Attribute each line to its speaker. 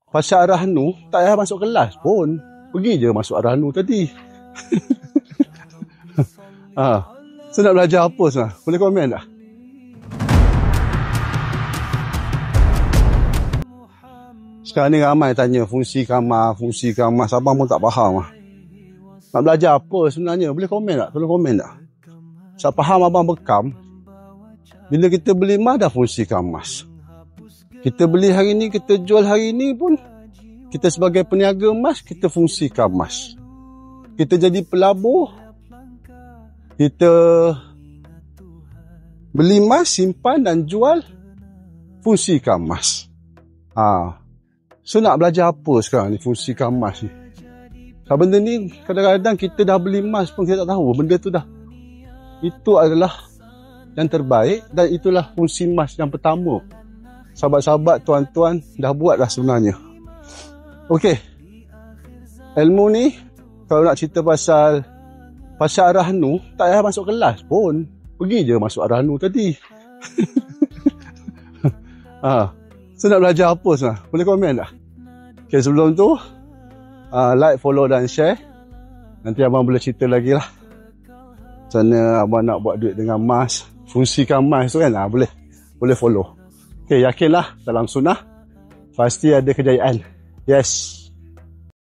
Speaker 1: Pasal Arahnu, tak payah masuk kelas pun. Pergi je masuk Arahnu tadi. So nak belajar apa sebenarnya? Boleh komen tak? Sekarang ni ramai tanya fungsi kamar. Sabang pun tak faham lah. Nak belajar apa sebenarnya? Boleh komen tak? Tolong komen tak? Saya faham abang bekam. Bila kita beli mas dah fungsi kemas. Kita beli hari ni, kita jual hari ni pun. Kita sebagai peniaga emas, kita fungsi kemas. Kita jadi pelabur. Kita beli emas, simpan dan jual. Fungsi kemas. So nak belajar apa sekarang ni fungsi kemas ni? Sebab benda ni kadang-kadang kita dah beli emas pun kita tak tahu benda tu dah. Itu adalah yang terbaik dan itulah fungsi emas yang pertama. Sahabat-sahabat, tuan-tuan dah buat dah sebenarnya. Okey. Ilmu ni kalau nak cerita pasal Arahnu, tak payah masuk kelas pun. Pergi je masuk Arahnu tadi. So nak belajar apa sebenarnya? Boleh komen tak? Okay, sebelum tu like, follow dan share. Nanti abang boleh cerita lagi lah macam mana abang nak buat duit dengan emas. Fungsikan emas tu kan, boleh follow. Okay, yakinlah dalam sunnah pasti ada kejayaan. Yes.